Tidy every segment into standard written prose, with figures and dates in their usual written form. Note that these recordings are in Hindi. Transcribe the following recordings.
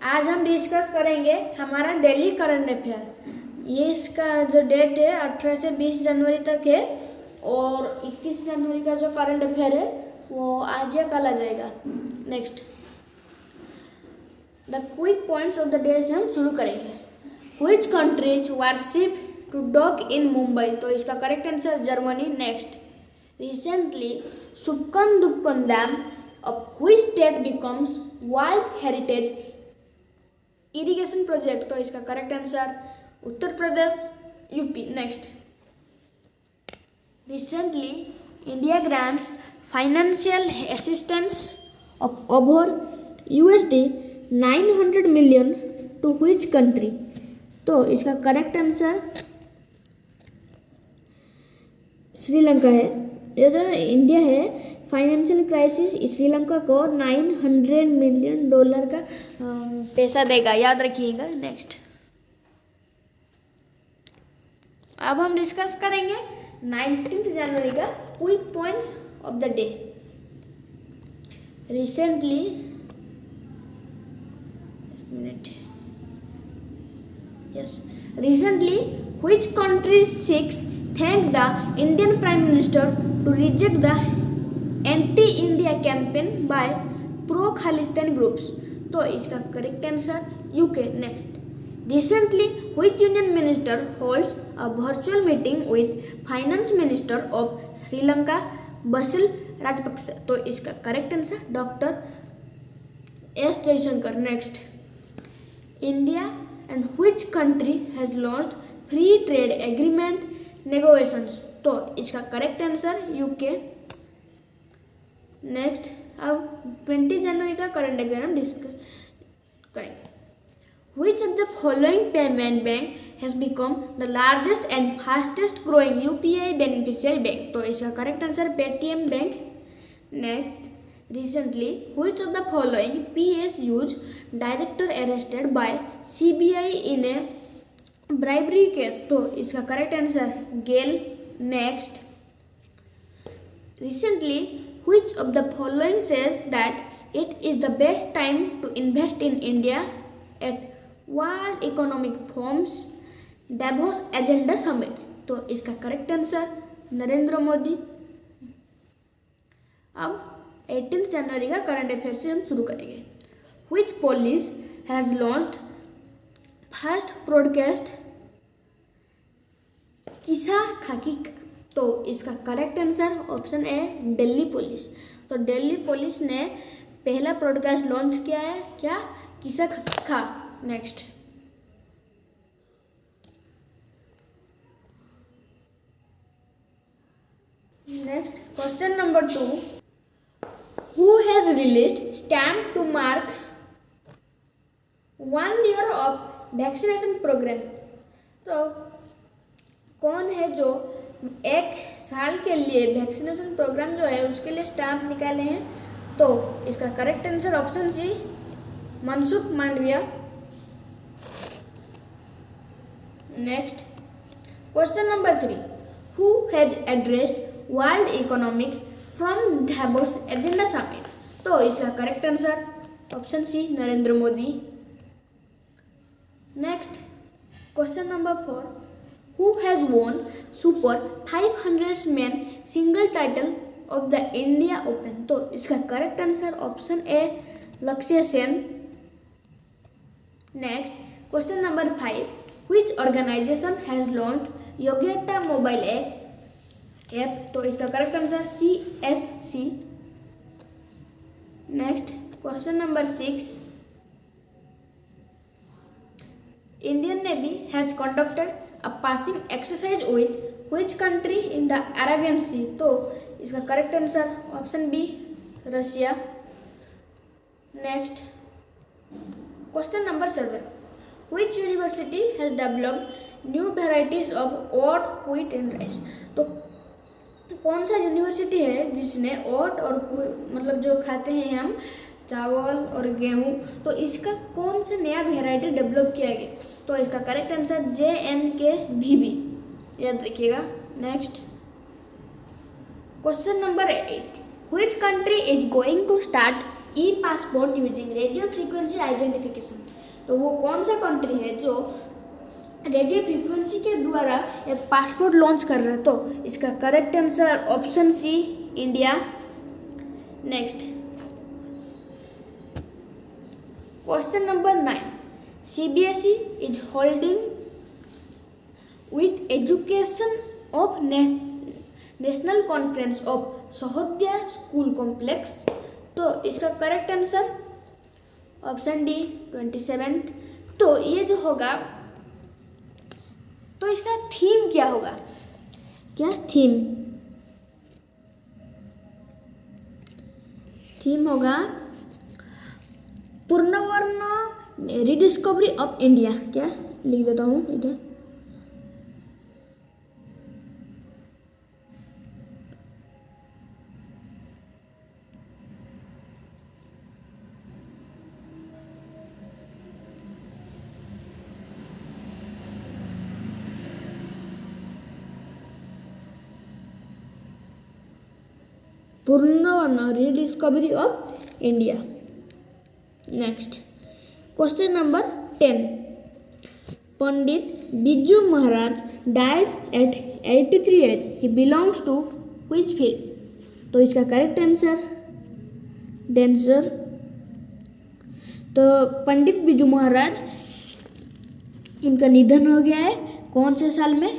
आज हम डिस्कस करेंगे हमारा डेली करंट अफेयर। ये इसका जो डेट है 18 से 20 जनवरी तक है और 21 जनवरी का जो करंट अफेयर है वो आज या कल आ जाएगा। Next the quick points of the day से हम शुरू करेंगे। Which countries warship to dock in Mumbai, तो इसका correct answer Germany. Next recently सुक्कन दुक्कन dam of which state becomes world heritage irrigation project, तो इसका correct answer Uttar Pradesh UP. Next recently India grants financial assistance of over $900 million to which country, तो इसका करेक्ट आंसर श्रीलंका है। ये जो इंडिया है फाइनेंशियल क्राइसिस श्रीलंका को $900 million का पैसा देगा, याद रखिएगा। नेक्स्ट अब हम डिस्कस करेंगे 19 जनवरी का quick points of the day. Recently recently which country seeks thank the Indian Prime Minister to reject the anti-India campaign by pro-Khalistan groups, तो इसका correct answer UK. Next recently which union minister holds a virtual meeting with finance minister of Sri Lanka basil Rajapaksa, तो इसका correct answer doctor S Jaishankar. Next India and which country has launched free trade agreement negotiations, तो इसका करेक्ट आंसर यूके। नेक्स्ट अब 20 जनवरी का करंट अफेयर हम डिस्कस करेंगे। which of the following payment bank has become the largest and fastest growing UPI beneficiary bank, तो इसका correct answer Paytm bank. Next recently which of the following PSU's director arrested by CBI in a bribery case, तो इसका correct answer Gail. Next recently which of the following says that it is the best time to invest in India at World Economic Forum's Davos Agenda Summit, तो इसका करेक्ट आंसर नरेंद्र मोदी। अब 18 जनवरी का करंट अफेयर से हम शुरू करेंगे। Which police has launched first broadcast किसा खाकी, तो इसका करेक्ट आंसर ऑप्शन ए दिल्ली पुलिस, तो दिल्ली पुलिस ने पहला ब्रॉडकास्ट लॉन्च किया है क्या, किसा खा। Next question number 2, who has released stamp to mark 1 year of vaccination program, तो कौन है जो 1 साल के लिए वैक्सीनेशन प्रोग्राम जो है उसके लिए स्टैम्प निकाले हैं, तो इसका correct answer option C Mansukh Mandaviya. Next question number 3, who has addressed world economic forum Davos agenda summit, तो इसका correct answer option C Narendra Modi. Next question number 4, who has won super 500 man single title of the India open, तो इसका correct answer option A Lakshya Sen. Next question number 5, which organisation has launched Yogyata mobile app, तो इसका correct answer CSC। Next question number 6, Indian navy has conducted a passing exercise with which country in the Arabian Sea, तो इसका correct answer option B Russia. Next question number 7, which university has developed new varieties of oat wheat and rice, तो कौन सा यूनिवर्सिटी है जिसने ओट और मतलब जो खाते हैं हम चावल और गेहूँ, तो इसका कौन सा नया वेराइटी डेवलप किया गया, तो इसका करेक्ट आंसर JNKVB, याद रखिएगा। Next question number 8, which country is going to start e passport using radio frequency identification. तो वो कौन सा कंट्री है जो रेडियो फ्रीक्वेंसी के द्वारा एक पासपोर्ट लॉन्च कर रहा है? तो इसका correct answer option C, India. Next question number 9, CBSE is holding with education of national conference of Sahodaya school complex. तो इसका करेक्ट आंसर ऑप्शन डी 27। तो ये जो होगा, तो इसका थीम क्या होगा? क्या थीम होगा पूर्णवर्ण रिडिस्कवरी ऑफ इंडिया। क्या लिख देता हूँ इधर, पूर्णवर्ण rediscovery of India. Next question number 10, Pandit Birju Maharaj died at 83 age, he belongs to which field? तो इसका करेक्ट आंसर डेंसर। तो पंडित बिरजू महाराज, उनका निधन हो गया है कौन से साल में?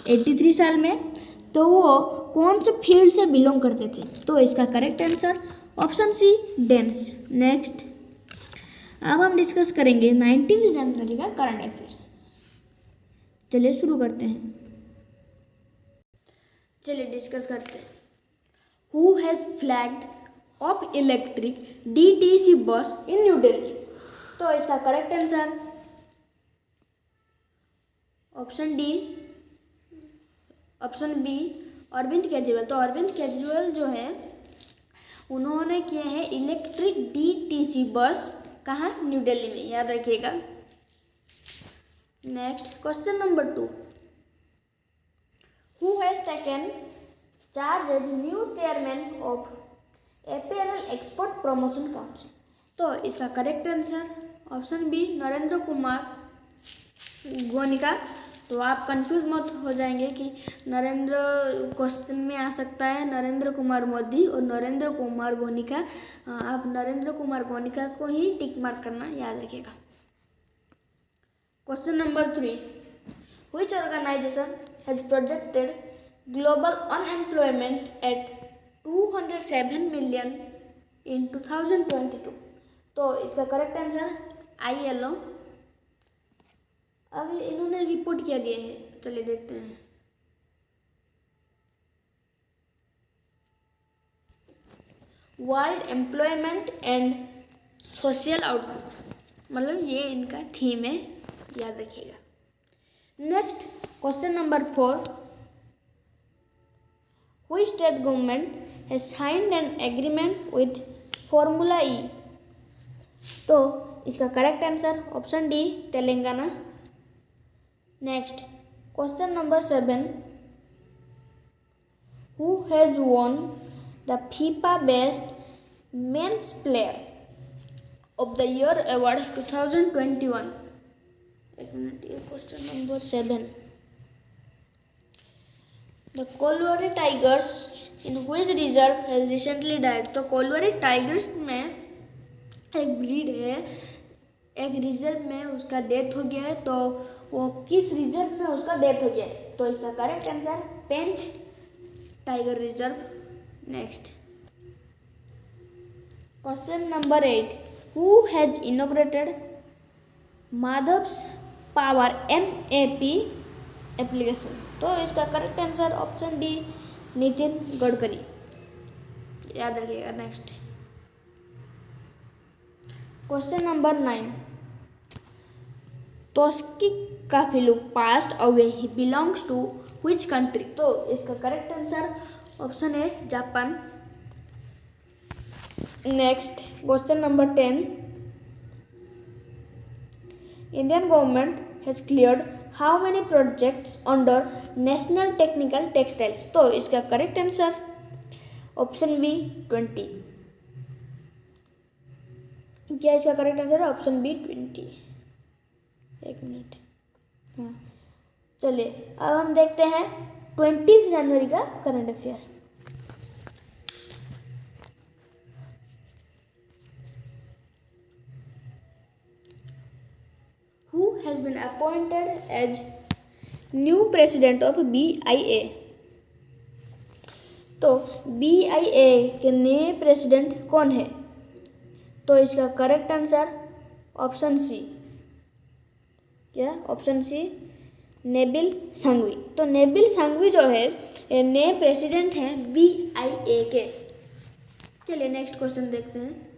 83 साल में। तो वो कौन से फील्ड से बिलोंग करते थे? तो इसका correct answer option C, dense. Next अब हम डिस्कस करेंगे 19 जनवरी का करंट अफेयर। चलिए शुरू करते हैं। चलिए डिस्कस करते हैं। Who has flagged off electric DTC bus in New Delhi? तो इसका correct answer option D, option B, Arvind Kejriwal. तो अरविंद केजरीवाल जो है, उन्होंने किया है इलेक्ट्रिक DTC बस, कहाँ? न्यू दिल्ली में, याद रखिएगा। Next question number 2, who has taken charge as new chairman of apparel export promotion council? तो इसका correct answer option B, Narendra Kumar Gonika. तो आप कंफ्यूज मत हो जाएंगे कि नरेंद्र क्वेश्चन में आ सकता है नरेंद्र कुमार मोदी और नरेंद्र कुमार गोनिका। आप नरेंद्र कुमार गोनिका को ही टिक मार्क करना याद रखिएगा। Question number 3, which organisation has projected global unemployment at 207 million in 2022? तो इसका करेक्ट आंसर ILO। अब इन्होंने रिपोर्ट क्या दिया है, चलिए देखते हैं। World employment and social output, मतलब ये इनका थीम है, याद रखिएगा। Next question number 4, which state government has signed an agreement with formula E? तो इसका correct answer option D, Telangana. Next question number 7, who has won the FIFA best men's player of the year award 2021? एक मिनट, ये question number 7, the Collarwali tigers in which reserve has recently died? तो कोलवरी टाइगर्स में एक ब्रीड है, एक रिजर्व में उसका डेथ हो गया है। तो वो किस रिजर्व में उसका डेथ हो गया है? तो इसका correct answer Pench tiger reserve. Next question number 8, who has inaugurated माधव्स पावर MAP एप्लीकेशन? तो इसका correct answer option D, Nitin Gadkari, याद रखिएगा। Next question number 9, Toshiki Kaifu passed away, he belongs to which country? तो इसका करेक्ट आंसर ऑप्शन है Japan. Next question number 10, Indian government has cleared how many projects under national technical textiles? तो इसका करेक्ट आंसर ऑप्शन बी 20। क्या इसका करेक्ट आंसर है? Option B 20। एक मिनट, हाँ चलिए अब हम देखते हैं 20 जनवरी का current affair. Who has been appointed as new president of BIA? तो BIA के नए प्रेसिडेंट कौन है? तो इसका करेक्ट आंसर ऑप्शन सी, क्या ऑप्शन सी, नेबिल सांघवी। तो नेबिल सांघवी जो है ये नए प्रेसिडेंट हैं BIA के। चलिए नेक्स्ट क्वेश्चन देखते हैं।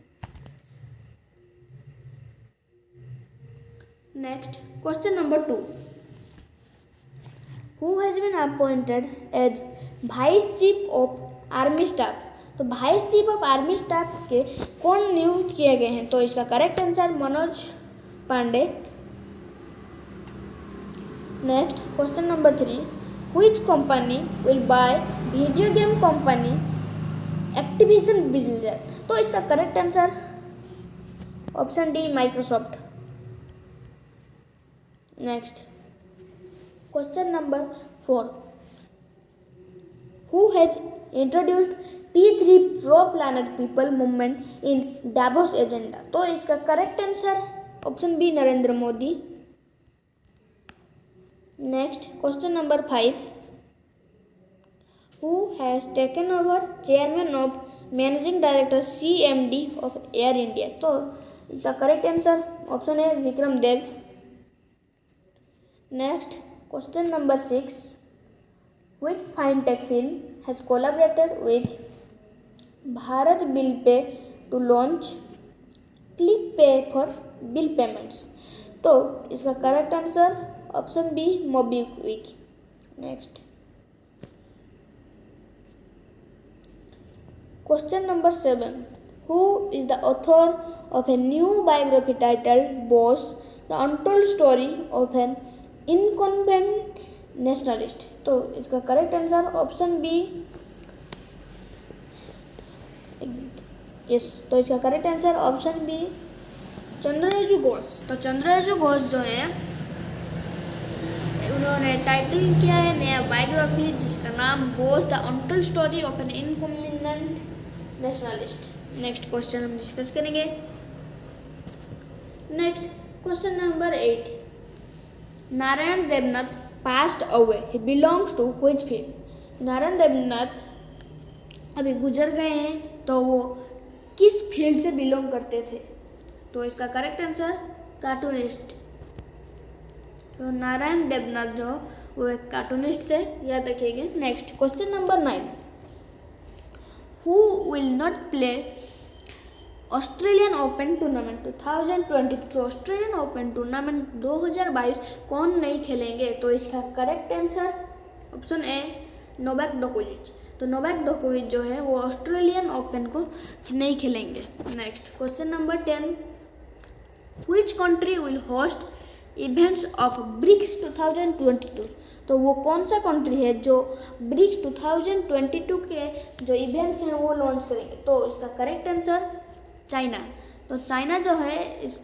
Next question number 2, who has been appointed as vice chief of army staff? तो vice chief of army staff के कौन नियुक्त किए गए हैं? तो इसका correct answer Manoj Pande. Next question number 3, which company will buy video game company Activision Blizzard? तो इसका correct answer option D, Microsoft. Next question number 4, who has introduced P3 Pro Planet People movement in Davos agenda? तो इसका correct answer option B, Narendra Modi. Next question number 5, who has taken over chairman of managing director CMD of Air India? तो इसका करेक्ट आंसर ऑप्शन है Vikram Dev. Next question number 6, which fintech firm has collaborated with Bharat Bill Pay to launch Click Pay for bill payments? तो इसका correct answer option B, MobiKwik. Next question number 7, who is the author of a new biography titled Boss, the Untold Story of an Incumbent Nationalist? तो इसका correct answer option B, yes, तो इसका करेक्ट आंसर ऑप्शन बी, चंद्रयजु घोष। तो चंद्रयजु घोष जो है उन्होंने टाइटल किया है नया बायोग्राफी जिसका नाम Bose, the untold story of an inconvenient nationalist. Next question हम डिस्कस करेंगे। Next question number 8, Narayan Debnath passed away, he belongs to which field? नारायण देवनाथ अभी गुजर गए हैं तो वो किस फील्ड से बिलोंग करते थे? तो इसका करेक्ट आंसर कार्टूनिस्ट। तो नारायण देवनाथ जो वो एक कार्टूनिस्ट थे, याद रखिएगा। Next question number 9, who will not play Australian open tournament 2022? तो ऑस्ट्रेलियन ओपन टूर्नामेंट 2022 कौन नहीं खेलेंगे? तो इसका करेक्ट आंसर ऑप्शन ए, नोवाक जोकोविच। तो नोवाक जोकोविच जो है वो ऑस्ट्रेलियन ओपन को नहीं खेलेंगे। Next question number 10, which country will host events of BRICS 2022? तो वो कौन सा कंट्री है जो ब्रिक्स 2022 के जो इवेंट्स हैं वो लॉन्च करेंगे? तो इसका करेक्ट आंसर चाइना। तो चाइना जो है इस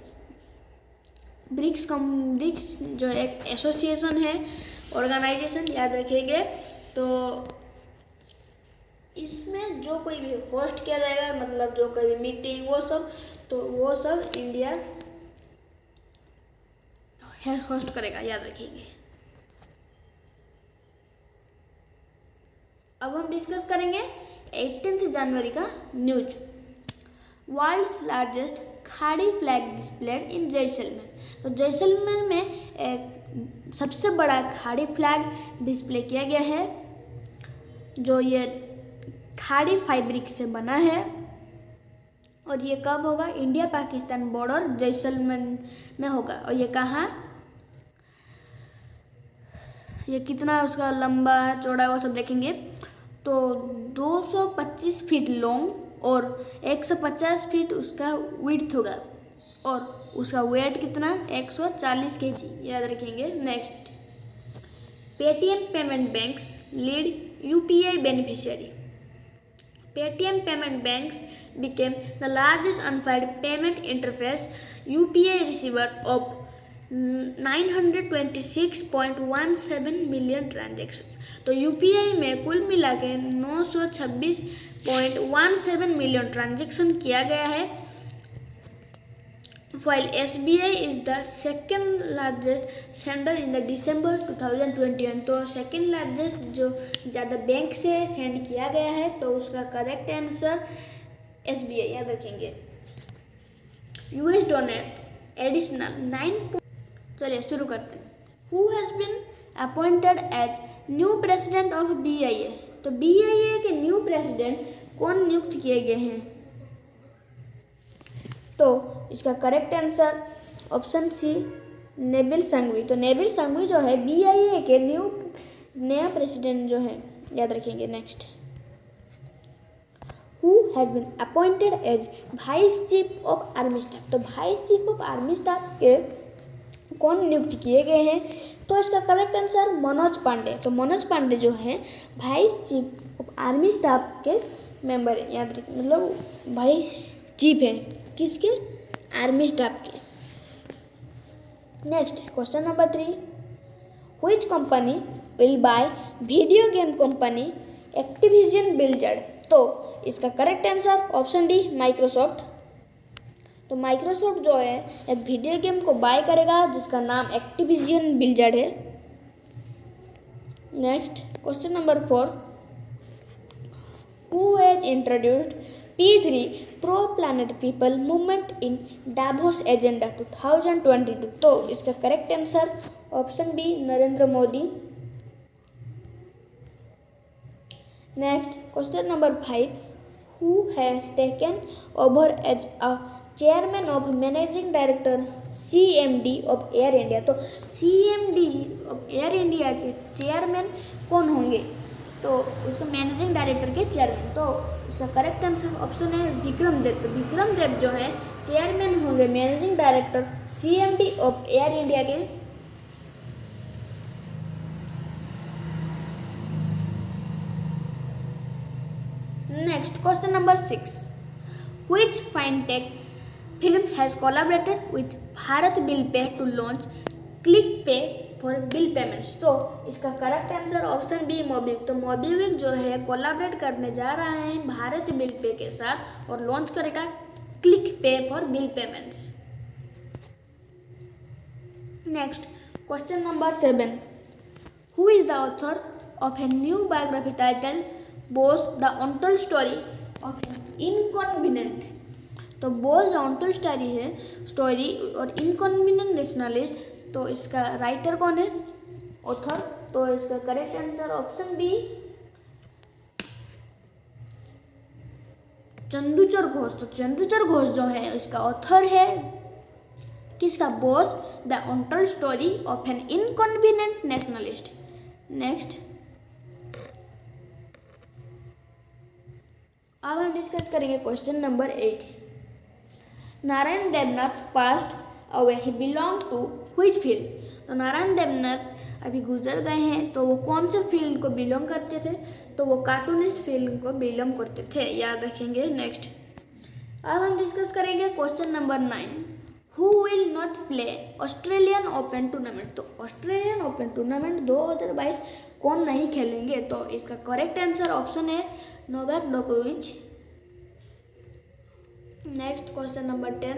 ब्रिक्स जो एक एसोसिएशन है, ऑर्गेनाइजेशन, याद रखिएगा। तो इसमें जो कोई भी होस्ट किया जाएगा, मतलब जो कोई भी मीटिंग वो सब इंडिया होस्ट करेगा, याद रखिएगा। अब हम डिस्कस करेंगे 18 जनवरी का न्यूज। वर्ल्ड्स लार्जेस्ट खाड़ी फ्लैग डिस्प्लेड इन जैसलमेर। तो जैसलमेर में एक सबसे बड़ा खाड़ी फ्लैग डिस्प्ले किया गया है जो ये खाड़ी फैब्रिक से बना है। और ये कब होगा? इंडिया पाकिस्तान बॉर्डर जैसलमेर में होगा। और ये कहाँ, ये कितना उसका लंबा चौड़ा वो सब देखेंगे। तो 225 फीट लॉन्ग और 150 फीट उसका विड्थ होगा और उसका वेट कितना? 140 kg, याद रखेंगे। Next, Paytm payment banks lead UPI beneficiary. Paytm Payment Banks became the largest unified payment interface UPI receiver of 926.17 million transaction. तो UPI में कुल मिला के 926.17 मिलियन ट्रांजेक्शन किया गया है। While SBI is the second largest sender in the December 2021, तो सेकेंड लार्जेस्ट जो ज़्यादा बैंक से सेंड किया गया है, तो उसका करेक्ट आंसर SBI याद रखेंगे। US donates additional 9। चलिए शुरू करते हैं। Who has been appointed as new president of BIA? तो BIA के न्यू प्रेसिडेंट कौन नियुक्त किए गए हैं? तो इसका correct answer option C Nebil Sanghvi. तो नेबिल संघवी जो है BIA के नया प्रेसिडेंट जो है, याद रखेंगे। Next, who has been appointed as vice chief of army staff? तो vice chief of army staff के कौन नियुक्त किए गए हैं? तो इसका करेक्ट आंसर मनोज पांडे। तो मनोज पांडे जो है vice chief of army staff के मेंबर है, याद रखिए, मतलब वाइस चीफ है किसके? आर्मी स्टाफ के। Next question number 3, which company will buy video game company Activision Blizzard? तो इसका correct answer option D Microsoft. तो माइक्रोसॉफ्ट जो है एक वीडियो गेम को बाय करेगा जिसका नाम एक्टिविजन ब्लिज़र्ड है। Next question number 4, who has introduced P3 pro planet people movement in Davos agenda 2022? तो इसका correct answer option B Narendra Modi. Next question number 5, who has taken over as a chairman of managing director CMD of Air India? तो CMD ऑफ एयर इंडिया के चेयरमैन कौन होंगे? तो उसका मैनेजिंग डायरेक्टर के चेयरमैन। तो इसका करेक्ट आंसर ऑप्शन है विक्रम देव। तो विक्रम देव जो है चेयरमैन होंगे managing director CMD of Air India के। Next question number 6, which fintech film has collaborated with Bharat bill pay to launch click pay for bill payments? तो इसका correct answer option B MobiKwik. तो मोबीक्विक जो है कोलैबोरेट करने जा रहा है भारत बिल पे के साथ और लॉन्च करेगा click pay for bill payments. Next question number 7, who is the author of a new biography title Bose the untold story of an inconvenient? तो बोस द अनटोल्ड स्टोरी और इनकन्वीनिएंट नेशनलिस्ट, तो इसका राइटर कौन है, ऑथर? तो इसका correct answer option B Chandrachur Ghosh. तो चंद्रचूड़ घोष जो है इसका ऑथर है किसका? Bose the untold story of an inconvenient nationalist. Next, अब हम डिस्कस करेंगे question number 8, Narayan Debnath passed away he belong to which field? तो नारायण देवनाथ अभी गुजर गए हैं, तो वो कौन से फील्ड को बिलोंग करते थे? तो वो कार्टूनिस्ट फील्ड को बिलोंग करते थे, याद रखेंगे। नेक्स्ट, अब हम डिस्कस करेंगे question number 9, who will not play Australian open tournament? तो ऑस्ट्रेलियन ओपन टूर्नामेंट 2022 कौन नहीं खेलेंगे? तो इसका करेक्ट आंसर ऑप्शन है नोवाक जोकोविच। Next question number 10,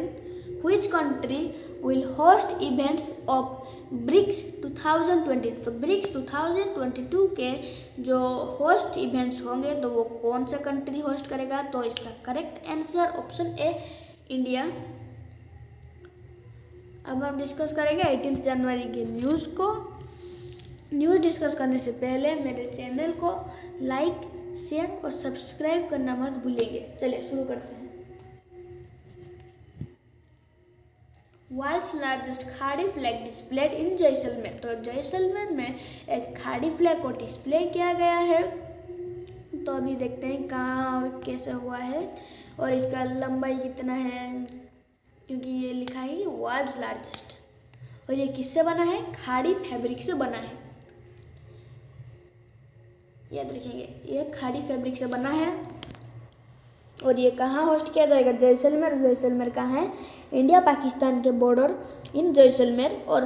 which country will host events of BRICS 2020? तो ब्रिक्स 2022 के जो होस्ट इवेंट्स होंगे तो वो कौन सा कंट्री होस्ट करेगा? तो इसका करेक्ट आंसर ऑप्शन ए इंडिया। अब हम डिस्कस करेंगे 18 जनवरी के न्यूज़ को। न्यूज़ डिस्कस करने से पहले मेरे चैनल को लाइक, शेयर और सब्सक्राइब करना मत भूलिएगा। चलिए शुरू करते हैं। वर्ल्ड्स लार्जेस्ट खाड़ी फ्लैग डिस्प्लेड इन जैसलमेर? तो जैसलमेर में एक खाड़ी फ्लैग को डिस्प्ले किया गया है। तो अभी देखते हैं कहाँ और कैसे हुआ है और इसका लंबाई कितना है, क्योंकि ये लिखा है कि वर्ल्ड्स लार्जेस्ट। और ये किससे बना है? खाड़ी फैब्रिक से बना है, याद रखेंगे, ये खाड़ी फैब्रिक से बना है। और ये कहाँ होस्ट किया जाएगा? जैसलमेर। जैसलमेर कहाँ है? इंडिया पाकिस्तान के बॉर्डर इन जैसलमेर। और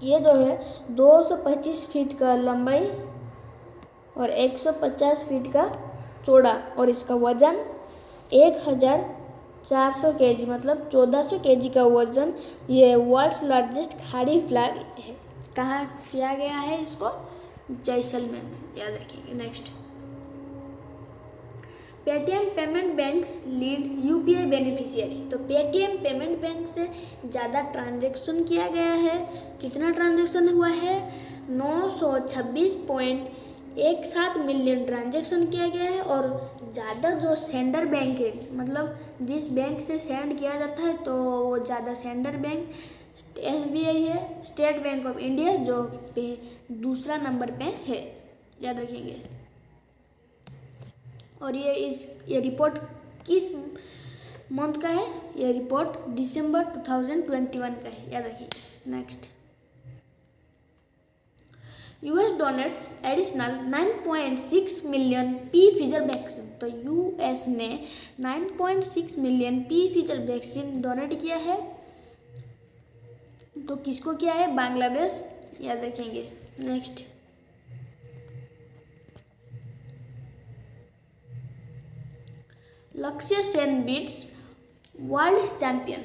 ये जो है 225 फीट का लंबाई और 150 फीट का चौड़ा, और इसका वजन 1400 kg मतलब 1400 kg का वजन। ये वर्ल्ड्स लार्जेस्ट खाड़ी फ्लैग है। कहाँ किया गया है इसको? जैसलमेर में, याद रखिएगा। Next, Paytm payment banks leads UPI beneficiary. तो पेटीएम पेमेंट बैंक से ज़्यादा ट्रांजैक्शन किया गया है। कितना ट्रांजैक्शन हुआ है? 926.17 मिलियन ट्रांजैक्शन किया गया है। और ज़्यादा जो सेंडर बैंक है, मतलब जिस बैंक से सेंड किया जाता है, तो वो ज़्यादा सेंडर बैंक एसबीआई है, स्टेट बैंक ऑफ इंडिया, जो पे दूसरा नंबर पे है, याद रखेंगे। और ये रिपोर्ट किस मंथ का है? ये रिपोर्ट दिसंबर 2021 का है, याद रखिए। Next, US donates additional 9.6 million Pfizer vaccine. तो यूएस ने 9.6 मिलियन Pfizer वैक्सीन डोनेट किया है। तो किसको किया है? बांग्लादेश, याद रखेंगे। नेक्स्ट, लक्ष्य Sen beats world champion.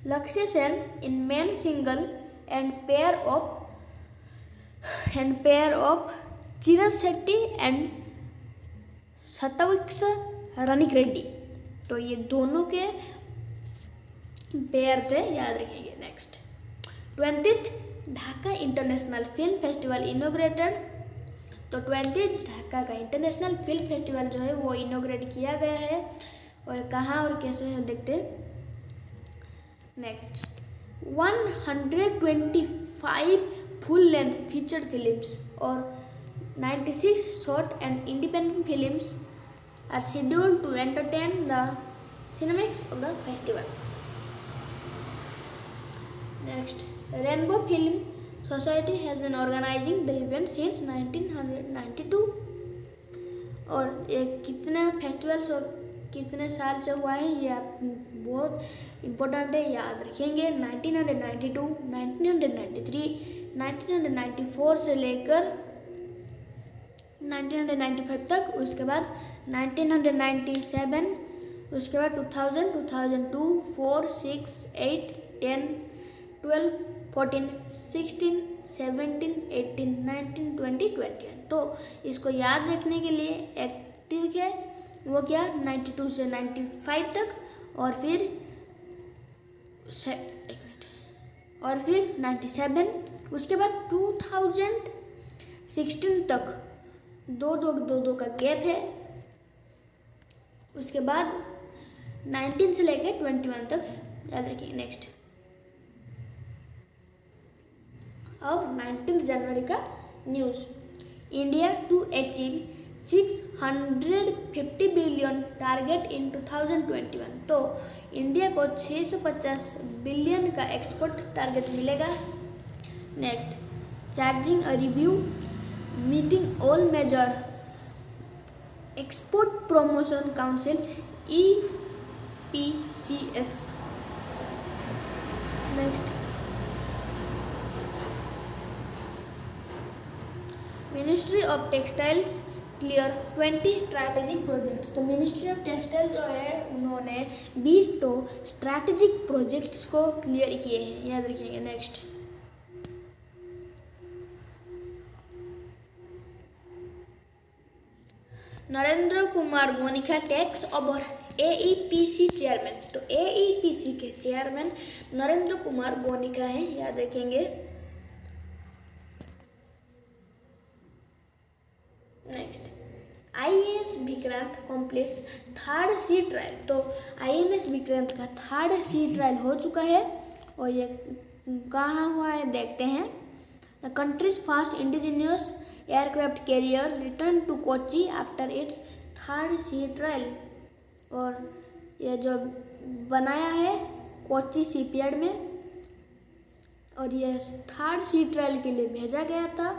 Lakshya Sen in men single and pair of Chirag Shetty and शतविक्स रनिक-रेड्डी। तो ये दोनों के पेयर थे, याद रखेंगे। Next, 20th Dhaka international film festival inaugurated. तो 20th ढाका का इंटरनेशनल फिल्म फेस्टिवल जो है वो इनोग्रेट किया गया है। और कहाँ और कैसे है देखते हैं। Next, 125 full length feature films और 96 short and independent films are scheduled to entertain the cinematics of the festival. Next, Rainbow Film Society has been organizing the event since 1992. और ये कितने फेस्टिवल्स और कितने साल से हुआ है, ये आप बहुत इम्पोर्टेंट है, याद रखेंगे। 1992, 1993, 1994 से लेकर 1995 तक, उसके बाद 1997, उसके बाद 2000, 2002, 4, 6, 8, 10, 12, 14, 16, 17, 18, 19, 20, 21। तो इसको याद रखने के लिए एक ट्रिक है, वो क्या? 92 से 95 तक, और फिर 97, उसके बाद 2016 तक दो का गैप है। उसके बाद 19 से लेकर 21 तक है, याद रखिए। नेक्स्ट, अब 19 जनवरी का news. India to achieve 650 billion target in 2021। तो इंडिया को 650 बिलियन का एक्सपोर्ट टारगेट मिलेगा। Next, charging a review meeting all major export promotion councils EPCS। Next, ministry of textiles clear 20 strategic projects. तो मिनिस्ट्री ऑफ टेक्सटाइल जो है उन्होंने 20 तो स्ट्रैटेजिक प्रोजेक्ट्स को क्लियर किए हैं, याद रखिएगा। Next, Narendra Kumar Gonika takes over AEPC chairman. तो AEPC के चेयरमैन नरेंद्र कुमार गोनिका हैं, याद रखेंगे। Next, IAS Vikrant completes 3rd sea trial. तो INS विक्रांत का 3rd सी ट्रायल हो चुका है, और ये कहाँ हुआ है देखते हैं। The country's first indigenous aircraft carrier return to Kochi after its 3rd sea trial. और ये जो बनाया है कोची शिपयार्ड में, और ये 3rd सी ट्रायल के लिए भेजा गया था।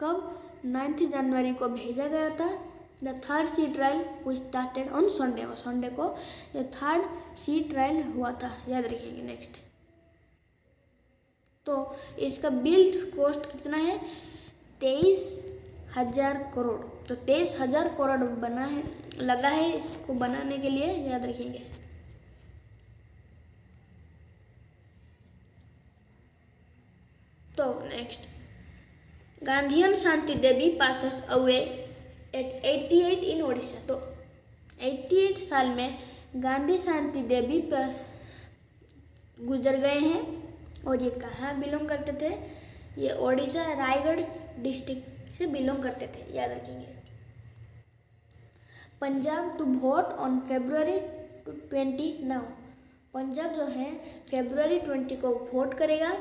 कब? 9 जनवरी को भेजा गया था। द थर्ड सी ट्रायल वो स्टार्टेड ऑन संडे, और संडे को ये थर्ड सी ट्रायल हुआ था, याद रखिएगा। नेक्स्ट, तो इसका बिल्ड कॉस्ट कितना है, 23,000 करोड़। तो 23,000 करोड़ बना है, लगा है इसको बनाने के लिए, याद रखेंगे। तो next, Gandhian Shanti Devi passes away at 88 इन ओडिशा। तो 88 साल में गांधी शांति देवी पर गुजर गए हैं, और ये कहाँ बिलोंग करते थे, ये ओडिशा रायगढ़ डिस्ट्रिक्ट से बिलोंग करते थे, याद रखेंगे। Punjab to vote on February 20 now. Punjab जो है February 20 को वोट करेगा,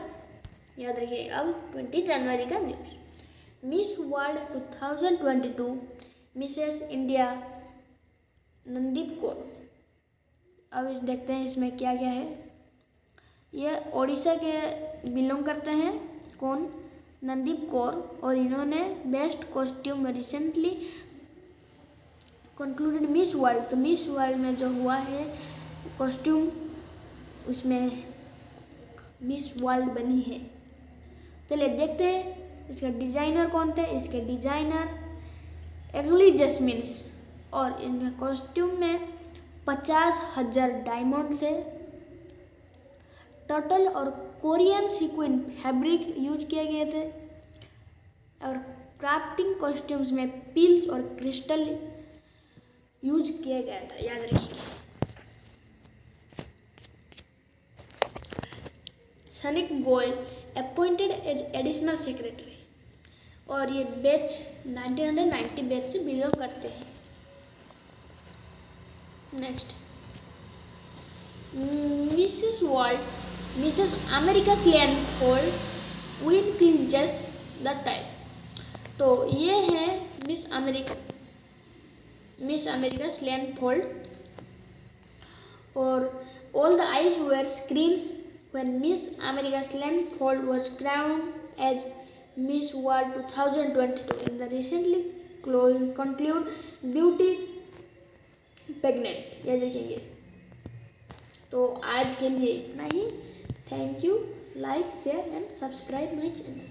याद रखिए। अब 20 जनवरी का news, miss world 2022 Mrs India Nandeep Kaur. अब इस देखते हैं इसमें क्या क्या है। ये ओडिशा के बिलोंग करते हैं, कौन, नंदीप कौर, और इन्होंने best costume recently concluded miss world. तो मिस वर्ल्ड में जो हुआ है कॉस्ट्यूम, उसमें मिस वर्ल्ड बनी है। चलिए देखते हैं इसके डिज़ाइनर कौन थे। इसके डिज़ाइनर एगली जस्मिन्स, और इनके कॉस्ट्यूम में 50,000 डायमंड थे। टर्टल और कोरियन सीक्वेंस फैब्रिक यूज किए गए थे, और क्राफ्टिंग कॉस्ट्यूम्स में पिल्स और क्रिस्टल यूज किया गया था, याद रखिए। सनिक Goyal appointed as additional secretary, और ये बैच 1990 बैच से बिलोंग करते हैं। नेक्स्ट, मिसेस वर्ल्ड मिसेस अमेरिका स्लैन फोल्ड विन क्लिंचेस द टाइटल। तो ये है मिस अमेरिका स्लैन फोल्ड, और all the eyes were screens when Miss America Slam Fold was crowned as Miss World 2022 in the recently concluded Beauty Pageant, याद रखेंगे। तो आज के लिए इतना ही। Thank you, like share and subscribe my channel.